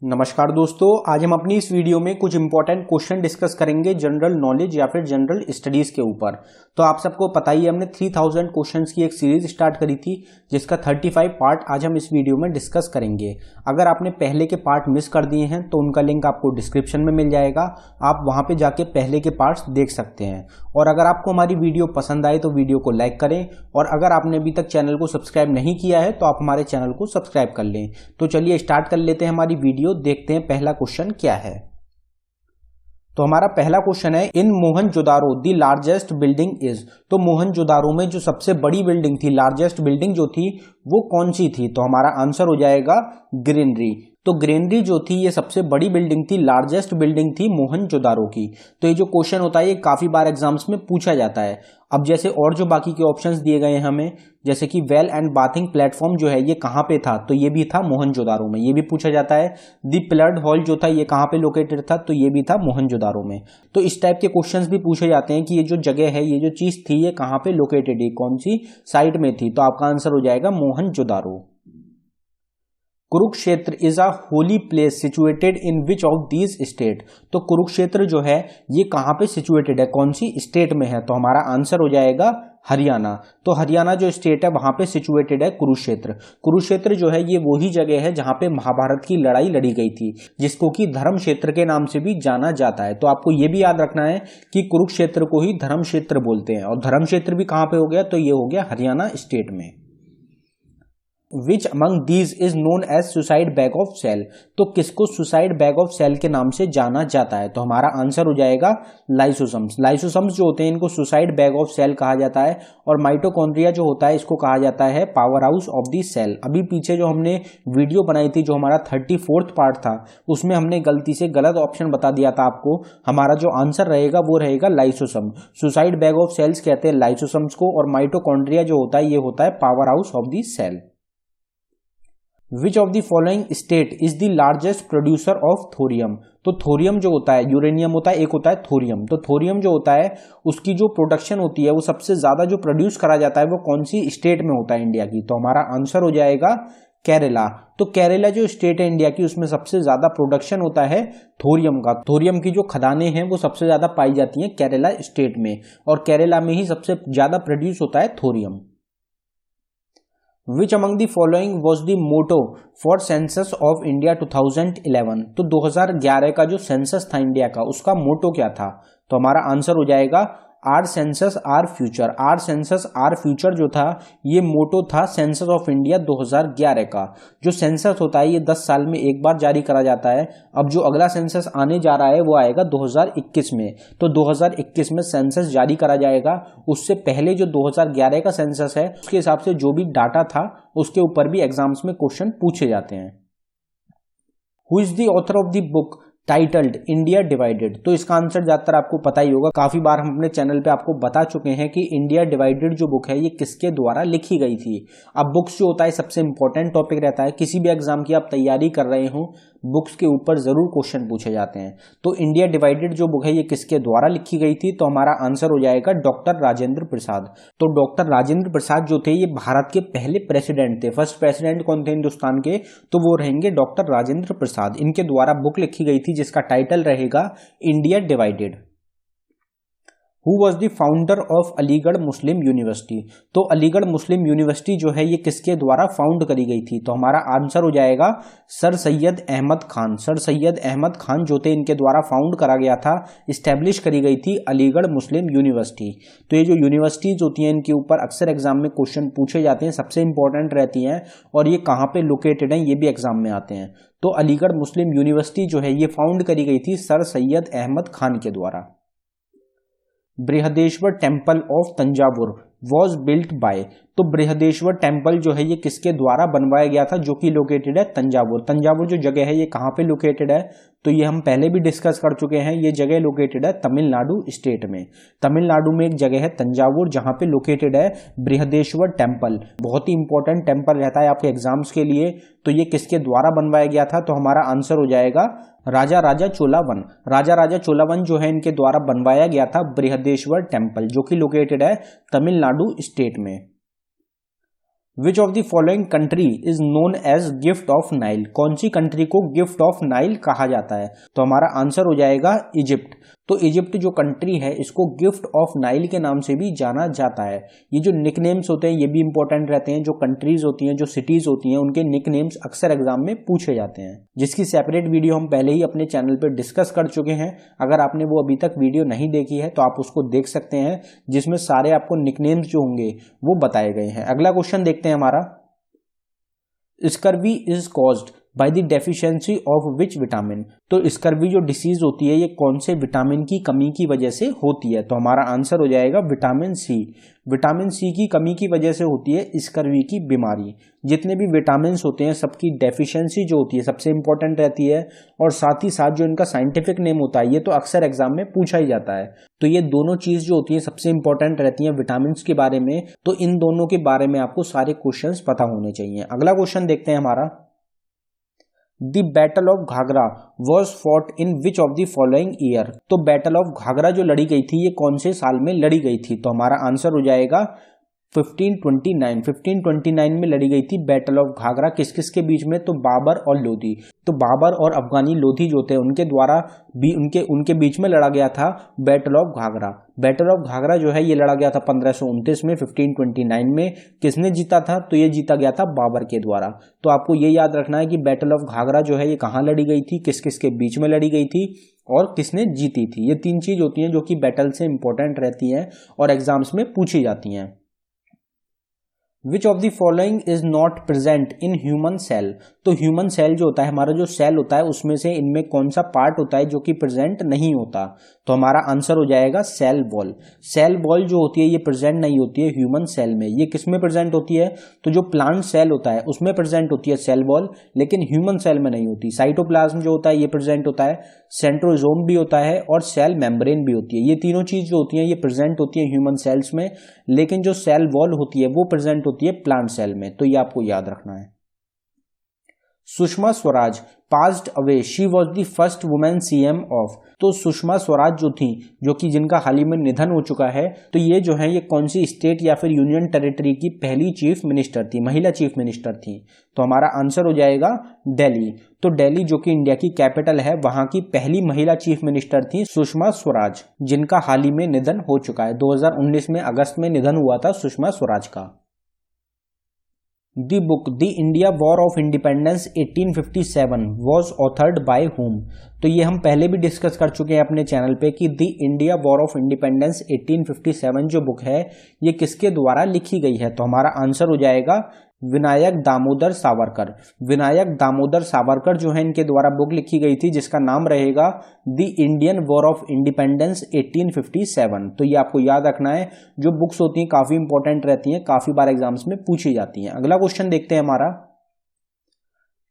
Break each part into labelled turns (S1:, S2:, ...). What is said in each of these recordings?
S1: नमस्कार दोस्तों, आज हम अपनी इस वीडियो में कुछ इंपॉर्टेंट क्वेश्चन डिस्कस करेंगे जनरल नॉलेज या फिर जनरल स्टडीज के ऊपर। तो आप सबको पता ही है, हमने 3000 क्वेश्चंस की एक सीरीज स्टार्ट करी थी जिसका 35 पार्ट आज हम इस वीडियो में डिस्कस करेंगे। अगर आपने पहले के पार्ट मिस कर दिए हैं तो उनका लिंक आपको डिस्क्रिप्शन में मिल जाएगा, आप वहां पे जाके पहले के पार्ट्स देख सकते हैं। और अगर आपको हमारी वीडियो पसंद आए तो वीडियो को लाइक करें, और अगर आपने अभी तक चैनल को सब्सक्राइब नहीं किया है तो आप हमारे चैनल को सब्सक्राइब कर लें। तो चलिए स्टार्ट कर लेते हैं हमारी वीडियो। देखते हैं पहला क्वेश्चन क्या है। तो हमारा पहला क्वेश्चन है, in Mohenjodaro the largest building is. तो मोहनजोदारो में जो सबसे बड़ी बिल्डिंग थी, लार्जेस्ट बिल्डिंग जो थी वो कौन सी थी? तो हमारा आंसर हो जाएगा ग्रेनरी। तो ग्रेनरी जो थी ये सबसे बड़ी बिल्डिंग थी, लार्जेस्ट बिल्डिंग थी मोहनजोदारो की। तो ये जो क्वेश्चन होता है ये काफी बार एग्जाम्स में पूछा जाता है। अब जैसे और जो बाकी के ऑप्शंस दिए गए हैं हमें, जैसे कि वेल एंड बाथिंग प्लेटफॉर्म जो है ये कहाँ पे था, तो ये भी था मोहनजोदारो में, ये भी पूछा जाता है। दी पिलर्ड हॉल जो था ये कहाँ पे लोकेटेड था, तो ये भी था मोहनजोदारो में। तो इस टाइप के क्वेश्चंस भी पूछे जाते हैं कि ये जो जगह है, ये जो चीज थी ये कहाँ पे लोकेटेड है, कौन सी साइट में थी। तो आपका आंसर हो जाएगा Mohenjodaro. Kurukshetra is a holy place situated in which of these state. तो कुरुक्षेत्र जो है ये कहाँ पे सिचुएटेड है, कौन सी स्टेट में है? तो हमारा आंसर हो जाएगा हरियाणा। तो हरियाणा जो स्टेट है वहां पे सिचुएटेड है कुरुक्षेत्र। कुरुक्षेत्र जो है ये वही जगह है जहां पे महाभारत की लड़ाई लड़ी गई थी, जिसको कि धर्म क्षेत्र के नाम से भी जाना जाता है। तो आपको ये भी याद रखना है कि कुरुक्षेत्र को ही धर्म क्षेत्र बोलते हैं। और धर्म क्षेत्र भी कहां पे हो गया, तो ये हो गया हरियाणा स्टेट में। Which among these is known as suicide bag of cell? तो किसको सुसाइड बैग ऑफ सेल के नाम से जाना जाता है? तो हमारा आंसर हो जाएगा लाइसोसम्स। लाइसोसम्स जो होते हैं इनको सुसाइड बैग ऑफ सेल कहा जाता है। और माइटोकॉन्ड्रिया जो होता है इसको कहा जाता है power house of the cell. अभी पीछे जो हमने वीडियो बनाई थी, जो हमारा 34th पार्ट था, उसमें हमने गलती से गलत ऑप्शन बता दिया था आपको। हमारा जो आंसर रहेगा वो रहेगा लाइसोसम। सुसाइड बैग ऑफ सेल्स कहते हैं लाइसोसम्स को, और माइटोकॉन्ड्रिया जो होता है ये होता है power house of the cell. Which of the following state is the largest producer of thorium? तो थोरियम जो होता है, यूरेनियम होता है, एक होता है थोरियम। तो थोरियम जो होता है उसकी जो प्रोडक्शन होती है वो सबसे ज्यादा जो प्रोड्यूस करा जाता है वो कौन सी स्टेट में होता है इंडिया की? तो हमारा आंसर हो जाएगा केरला। तो केरला जो स्टेट है इंडिया की उसमें सबसे ज्यादा प्रोडक्शन होता है थोरियम का। थोरियम की जो खदानें हैं वो सबसे ज्यादा पाई जाती हैं केरला स्टेट में, और केरला में ही सबसे ज्यादा प्रोड्यूस होता है thorium. Which among the following was the motto for census of India 2011? तो 2011 का जो सेंसस था इंडिया का उसका मोटो क्या था? तो हमारा आंसर हो जाएगा our census our future. Our census our future जो था ये मोटो था सेंसस ऑफ इंडिया 2011 का। जो सेंसस होता है ये 10 साल में एक बार जारी करा जाता है। अब जो अगला सेंसस आने जा रहा है वो आएगा 2021 में। तो 2021 में सेंसस जारी करा जाएगा। उससे पहले जो 2011 का सेंसस है उसके हिसाब से जो भी डाटा था उसके ऊपर भी एग्जाम्स में क्वेश्चन पूछे जाते हैं। Who is the author of the book titled India divided? तो इसका आंसर ज्यादातर आपको पता ही होगा, काफी बार हम अपने चैनल पे आपको बता चुके हैं कि इंडिया डिवाइडेड जो बुक है ये किसके द्वारा लिखी गई थी। अब बुक्स जो होता है सबसे इंपॉर्टेंट टॉपिक रहता है, किसी भी एग्जाम की आप तैयारी कर रहे हो बुक्स के ऊपर जरूर क्वेश्चन पूछे जाते हैं। तो इंडिया डिवाइडेड जो बुक है ये किसके द्वारा लिखी गई थी? तो हमारा आंसर हो जाएगा डॉक्टर राजेंद्र प्रसाद। तो डॉक्टर राजेंद्र प्रसाद जो थे ये भारत के पहले प्रेसिडेंट थे। फर्स्ट प्रेसिडेंट कौन थे हिंदुस्तान के? तो वो रहेंगे डॉक्टर राजेंद्र प्रसाद। इनके द्वारा बुक लिखी गई थी जिसका टाइटल रहेगा India divided. Who was the founder of Aligarh Muslim university? तो अलीगढ़ मुस्लिम यूनिवर्सिटी जो है ये किसके द्वारा फाउंड करी गई थी? तो हमारा आंसर हो जाएगा सर सैयद अहमद खान। सर सैयद अहमद खान जो थे इनके द्वारा फाउंड करा गया था, इस्टेब्लिश करी गई थी अलीगढ़ मुस्लिम यूनिवर्सिटी। तो ये जो यूनिवर्सिटीज होती हैं इनके ऊपर अक्सर एग्जाम में क्वेश्चन पूछे जाते हैं, सबसे इंपॉर्टेंट रहती हैं, और ये कहाँ पे लोकेटेड हैं ये भी एग्जाम में आते हैं। तो अलीगढ़ मुस्लिम यूनिवर्सिटी जो है ये फाउंड करी गई थी सर सैयद अहमद खान के द्वारा। Brihadeshwar temple of Thanjavur was built by? तो बृहदेश्वर टेम्पल जो है ये किसके द्वारा बनवाया गया था, जो कि लोकेटेड है तंजावुर। तंजावुर जो जगह है ये कहाँ पे लोकेटेड है? तो ये हम पहले भी डिस्कस कर चुके हैं। ये जगह लोकेटेड है तमिलनाडु स्टेट में। तमिलनाडु में एक जगह है तंजावुर जहाँ पे लोकेटेड है बृहदेश्वर टेम्पल। बहुत ही इंपॉर्टेंट टेम्पल रहता है आपके एग्जाम्स के लिए। तो ये किसके द्वारा बनवाया गया था? तो हमारा आंसर हो जाएगा राजा राजा चोलावन। राजा राजा चोलावन जो है इनके द्वारा बनवाया गया था बृहदेश्वर टेम्पल, जो कि लोकेटेड है तमिलनाडु स्टेट में। Which of the following country is known as gift of Nile, कौन सी कंट्री को गिफ्ट ऑफ नाइल कहा जाता है? तो हमारा आंसर हो जाएगा इजिप्ट। तो इजिप्ट जो कंट्री है इसको गिफ्ट ऑफ नाइल के नाम से भी जाना जाता है। ये जो निकनेम्स होते हैं ये भी इंपॉर्टेंट रहते हैं, जो कंट्रीज होती हैं, जो सिटीज होती हैं, उनके निकनेम्स अक्सर एग्जाम में पूछे जाते हैं, जिसकी सेपरेट वीडियो हम पहले ही अपने चैनल पर डिस्कस कर चुके हैं। अगर आपने वो अभी तक वीडियो नहीं देखी है तो आप उसको देख सकते हैं, जिसमें सारे आपको निकनेम्स जो होंगे वो बताए गए हैं। अगला क्वेश्चन देखते हैं हमारा, scurvy is caused by the deficiency of which vitamin, तो स्कर्वी जो डिसीज होती है ये कौन से विटामिन की कमी की वजह से होती है? तो हमारा आंसर हो जाएगा विटामिन सी। विटामिन सी की कमी की वजह से होती है स्कर्वी की बीमारी। जितने भी विटामिन होते हैं सबकी डेफिशिएंसी जो होती है सबसे इंपॉर्टेंट रहती है, और साथ ही साथ जो इनका साइंटिफिक नेम होता है ये तो अक्सर एग्जाम में पूछा ही जाता है। तो ये दोनों चीज जो होती है सबसे इंपॉर्टेंट रहती है विटामिन के बारे में, तो इन दोनों के बारे में आपको सारे क्वेश्चंस पता होने चाहिए। अगला क्वेश्चन देखते हैं हमारा, the battle of Ghaghra was fought in which of the following year, तो बैटल ऑफ घाघरा जो लड़ी गई थी ये कौन से साल में लड़ी गई थी? तो हमारा आंसर हो जाएगा 1529 में लड़ी गई थी बैटल ऑफ घाघरा। किस किस के बीच में? तो बाबर और लोधी। तो बाबर और अफगानी लोधी जो थे उनके द्वारा भी उनके बीच में लड़ा गया था battle of Ghaghra. Battle of Ghaghra जो है ये लड़ा गया था 1529 में, 1529 में। किसने जीता था? तो ये जीता गया था बाबर के द्वारा। तो आपको ये याद रखना है कि बैटल ऑफ घाघरा जो है ये कहाँ लड़ी गई थी, किस किस के बीच में लड़ी गई थी और किसने जीती थी। ये तीन चीज होती हैं जो कि बैटल से इंपॉर्टेंट रहती हैं और एग्जाम्स में पूछी जाती हैं। Which of the following is not present in human cell, तो ह्यूमन सेल जो होता है, हमारा जो सेल होता है उसमें से इनमें कौन सा पार्ट होता है जो कि प्रेजेंट नहीं होता? तो हमारा आंसर हो जाएगा सेल वॉल। सेल वॉल जो होती है ये प्रेजेंट नहीं होती है ह्यूमन सेल में। ये किस में प्रेजेंट होती है? तो जो प्लांट सेल होता है उसमें प्रेजेंट होती है सेल वॉल, लेकिन ह्यूमन सेल में नहीं होती। साइटोप्लाज्म जो होता है ये प्रेजेंट होता है, सेंट्रोजोम भी होता है और सेल मेम्ब्रेन भी होती है। ये तीनों चीज जो होती हैं ये प्रेजेंट होती है ह्यूमन सेल्स में, लेकिन जो सेल वॉल होती है वो प्रेजेंट होती है प्लांट सेल में। तो ये आपको याद रखना है। Sushma Swaraj passed away, she was the first women CM of, तो सुषमा स्वराज जो थी, जो कि जिनका हाल ही में निधन हो चुका है, तो ये जो है ये कौन सी स्टेट या फिर यूनियन टेरिटरी की पहली चीफ मिनिस्टर थी, महिला चीफ मिनिस्टर थी? तो हमारा आंसर हो जाएगा दिल्ली। तो दिल्ली जो कि इंडिया की कैपिटल है वहां की पहली महिला चीफ मिनिस्टर थी सुषमा स्वराज, जिनका हाल ही में निधन हो चुका है। 2019 में अगस्त में निधन हुआ था सुषमा स्वराज का। The book The India War of Independence 1857 was authored by whom, तो ये हम पहले भी डिस्कस कर चुके हैं अपने चैनल पे कि the India war of independence 1857 जो बुक है ये किसके द्वारा लिखी गई है? तो हमारा आंसर हो जाएगा विनायक दामोदर सावरकर। विनायक दामोदर सावरकर जो है इनके द्वारा बुक लिखी गई थी जिसका नाम रहेगा the Indian war of independence 1857। तो ये आपको याद रखना है, जो बुक्स होती हैं काफी इंपॉर्टेंट रहती हैं, काफी बार एग्जाम्स में पूछी जाती हैं। अगला क्वेश्चन देखते हैं हमारा,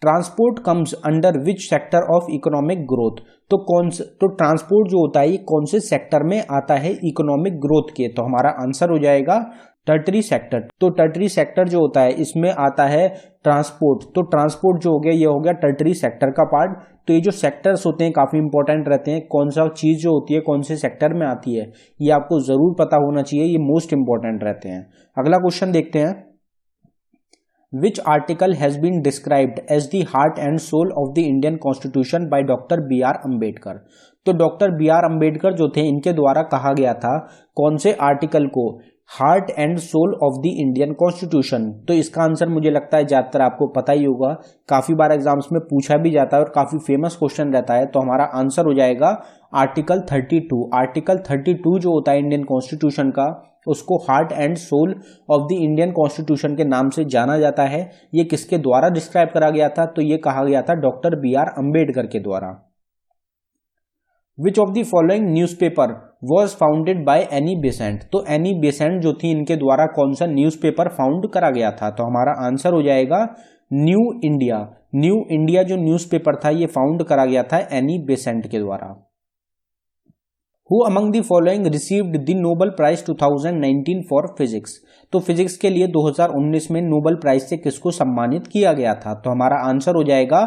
S1: transport comes under which sector of economic growth, तो ट्रांसपोर्ट जो होता है ये कौन से सेक्टर में आता है इकोनॉमिक ग्रोथ के? तो हमारा आंसर हो जाएगा टर्टरी सेक्टर। तो टर्टरी सेक्टर जो होता है इसमें आता है ट्रांसपोर्ट। तो ट्रांसपोर्ट जो हो गया ये हो गया टर्टरी सेक्टर का पार्ट। तो ये जो सेक्टर्स होते हैं काफी इंपॉर्टेंट रहते हैं, कौन सा चीज जो होती है कौन से सेक्टर में आती है ये आपको जरूर पता होना चाहिए, ये मोस्ट इंपॉर्टेंट रहते हैं। अगला क्वेश्चन देखते हैं, Which article has been described as the heart and soul of the Indian Constitution by Dr. B.R. Ambedkar? तो डॉक्टर बी आर अम्बेडकर जो थे इनके द्वारा कहा गया था कौन से आर्टिकल को heart and soul of the Indian constitution? तो इसका आंसर मुझे लगता है ज्यादातर आपको पता ही होगा, काफी बार एग्जाम्स में पूछा भी जाता है और काफी फेमस क्वेश्चन रहता है। तो हमारा आंसर हो जाएगा आर्टिकल 32। आर्टिकल 32 जो होता है इंडियन कॉन्स्टिट्यूशन का उसको heart and soul of the Indian constitution के नाम से जाना जाता है। ये किसके द्वारा डिस्क्राइब करा गया था? तो ये कहा गया था डॉक्टर बी आर अम्बेडकर के द्वारा। विच of the following newspaper was founded by Annie Besant? तो एनी बेसेंट जो थी इनके द्वारा कौन सा न्यूज़पेपर फाउंड करा गया था? तो हमारा आंसर हो जाएगा न्यू इंडिया। न्यू इंडिया जो न्यूज़पेपर था ये फाउंड करा गया था एनी बेसेंट के द्वारा। Who among the following received the Nobel Prize 2019 for Physics? तो फिजिक्स के लिए 2019 में नोबेल प्राइज से किसको सम्मानित किया गया था? तो हमारा आंसर हो जाएगा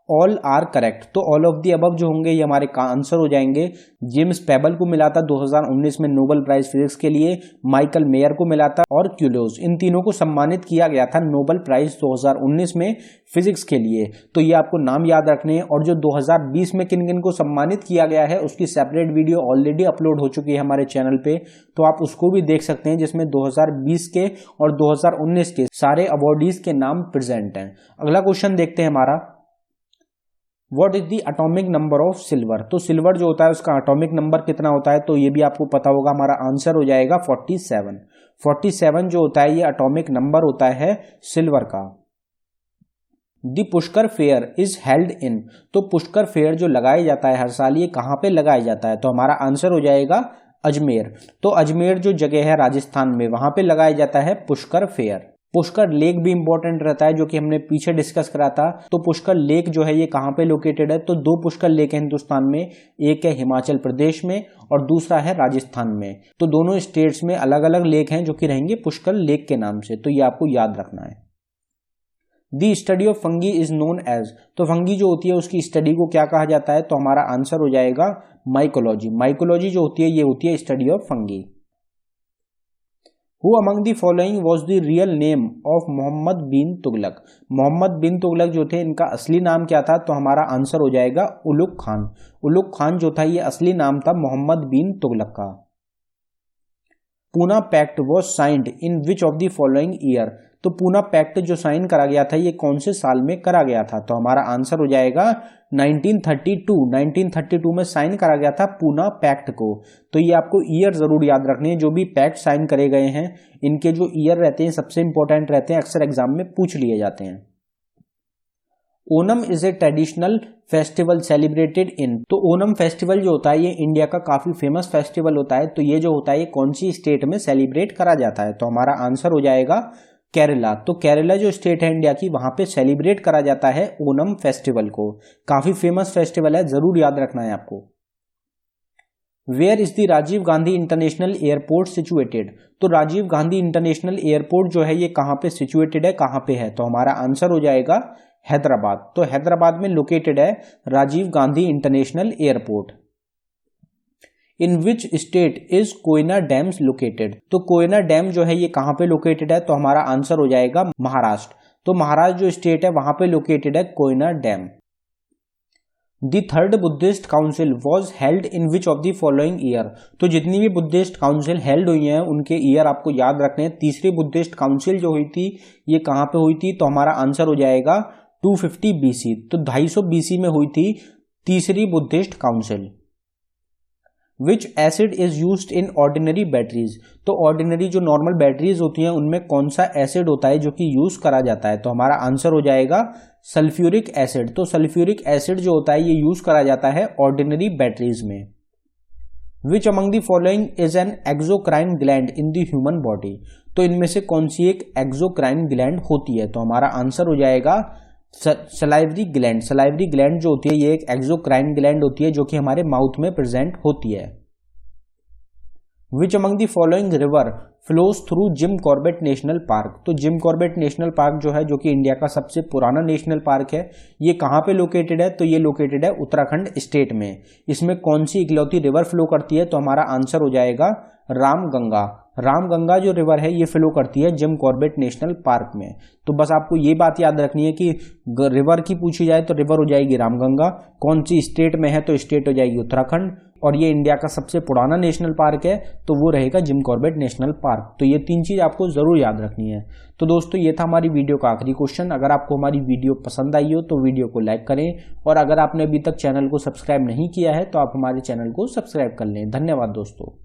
S1: ऑल आर करेक्ट। तो ऑल ऑफ दी अबव जो होंगे ये हमारे आंसर हो जाएंगे। जेम्स पेबल को मिला था 2019 में नोबेल प्राइज फिजिक्स के लिए, माइकल मेयर को मिला था और क्यूलोज, इन तीनों को सम्मानित किया गया था नोबेल प्राइज 2019 में फिजिक्स के लिए। तो ये आपको नाम याद रखने हैं। और जो 2020 में किन किन को सम्मानित किया गया है उसकी सेपरेट वीडियो ऑलरेडी अपलोड हो चुकी है हमारे चैनल पे, तो आप उसको भी देख सकते हैं, जिसमें 2020 के और 2019 के सारे अवॉर्डीज के नाम प्रेजेंट हैं। अगला क्वेश्चन देखते हैं हमारा, what is the atomic number of silver. तो सिल्वर जो होता है उसका एटॉमिक नंबर कितना होता है, तो ये भी आपको पता होगा। हमारा आंसर हो जाएगा 47। 47 जो होता है ये एटॉमिक नंबर होता है सिल्वर का। The Pushkar fair is held in. तो पुष्कर फेयर जो लगाया जाता है हर साल, ये कहाँ पे लगाया जाता है, तो हमारा आंसर हो जाएगा अजमेर। तो अजमेर जो जगह है राजस्थान में, वहां पे लगाया जाता है पुष्कर फेयर। पुष्कर लेक भी इंपॉर्टेंट रहता है, जो कि हमने पीछे डिस्कस करा था। तो पुष्कर लेक जो है ये कहाँ पे लोकेटेड है, तो 2 पुष्कर लेक है हिंदुस्तान में, एक है हिमाचल प्रदेश में और दूसरा है राजस्थान में। तो दोनों स्टेट्स में अलग अलग लेक हैं जो कि रहेंगे पुष्कर लेक के नाम से, तो ये आपको याद रखना है। The study of fungi is known as. तो फंगी जो होती है उसकी स्टडी को क्या कहा जाता है, तो हमारा आंसर हो जाएगा माइकोलॉजी। माइकोलॉजी जो होती है ये होती है study of fungi. Who among the following was the real name of Muhammad bin Tughlaq. Muhammad bin Tughlaq जो थे इनका असली नाम क्या था, तो हमारा आंसर हो जाएगा उलुग खान। उलुग खान जो था ये असली नाम था मोहम्मद बिन तुगलक का। Poona pact was signed in which of the following year. तो पूना पैक्ट जो साइन करा गया था ये कौन से साल में करा गया था, तो हमारा आंसर हो जाएगा 1932। 1932 में साइन करा गया था पूना पैक्ट को। तो ये आपको ईयर जरूर याद रखने हैं। जो भी पैक्ट साइन करे गए हैं इनके जो ईयर रहते हैं सबसे इंपॉर्टेंट रहते हैं, अक्सर एग्जाम में पूछ लिए जाते हैं। Onam is a traditional festival celebrated in. तो ओनम फेस्टिवल जो होता है ये इंडिया का काफी फेमस फेस्टिवल होता है। तो ये जो होता है ये कौन सी स्टेट में सेलिब्रेट करा जाता है, तो हमारा आंसर हो जाएगा केरला। तो केरला जो स्टेट है इंडिया की, वहां पे सेलिब्रेट करा जाता है ओनम फेस्टिवल को। काफी फेमस फेस्टिवल है, जरूर याद रखना है आपको। Where is the Rajiv Gandhi international airport situated. तो राजीव गांधी इंटरनेशनल एयरपोर्ट जो है ये कहां पे सिचुएटेड है, कहां पे है, तो हमारा आंसर हो जाएगा हैदराबाद। तो हैदराबाद में लोकेटेड है Rajiv Gandhi international airport. In which state is Koyna dam located. तो कोयना डैम जो है ये कहां पे लोकेटेड है, तो हमारा आंसर हो जाएगा महाराष्ट्र। तो महाराष्ट्र जो स्टेट है वहां पे लोकेटेड है Koyna dam. The third Buddhist council was held in which of the following year. तो जितनी भी बुद्धिस्ट काउंसिल हेल्ड हुई हैं उनके ईयर आपको याद रखने हैं। तीसरी बुद्धिस्ट काउंसिल जो हुई थी ये कहां पे हुई थी, तो हमारा आंसर हो जाएगा 250 BC। तो 250 BC में हुई थी तीसरी Buddhist council. Which acid is used in ordinary batteries. तो ऑर्डिनरी जो नॉर्मल बैटरीज होती हैं उनमें कौन सा एसिड होता है जो कि यूज करा जाता है, तो हमारा आंसर हो जाएगा सल्फ्यूरिक एसिड। तो सल्फ्यूरिक एसिड जो होता है ये यूज करा जाता है ऑर्डिनरी बैटरीज में। Which among the following is an exocrine gland in the human body. तो इनमें से कौन सी एक एक्सोक्राइन ग्लैंड होती है, तो हमारा आंसर हो जाएगा सलाइवरी ग्लैंड। सलाइवरी ग्लैंड जो होती है ये एक एक्सोक्राइन ग्लैंड होती है जो कि हमारे माउथ में प्रेजेंट होती है। Which among the following river flows through Jim Corbett national park. तो जिम कॉर्बेट नेशनल पार्क जो है, जो कि इंडिया का सबसे पुराना नेशनल पार्क है, ये कहाँ पे लोकेटेड है, तो ये लोकेटेड है उत्तराखंड स्टेट में। इसमें कौन सी इकलौती रिवर फ्लो करती है, तो हमारा आंसर हो जाएगा रामगंगा। रामगंगा जो रिवर है ये फ्लो करती है जिम कॉर्बेट नेशनल पार्क में। तो बस आपको ये बात याद रखनी है कि रिवर की पूछी जाए तो रिवर हो जाएगी रामगंगा, कौन सी स्टेट में है तो स्टेट हो जाएगी उत्तराखंड, और ये इंडिया का सबसे पुराना नेशनल पार्क है तो वो रहेगा जिम कॉर्बेट नेशनल पार्क। तो ये 3 चीज आपको जरूर याद रखनी है। तो दोस्तों ये था हमारी वीडियो का आखिरी क्वेश्चन। अगर आपको हमारी वीडियो पसंद आई हो तो वीडियो को लाइक करें, और अगर आपने अभी तक चैनल को सब्सक्राइब नहीं किया है तो आप हमारे चैनल को सब्सक्राइब कर लें। धन्यवाद दोस्तों।